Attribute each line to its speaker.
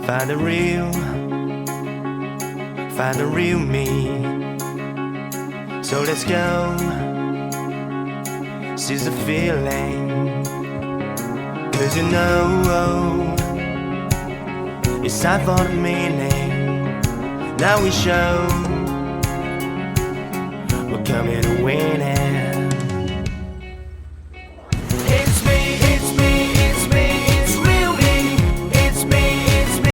Speaker 1: Find the real me. So let's go, seize the feeling. 'Cause you know it's time for the meaning. Now we show we're coming to win it.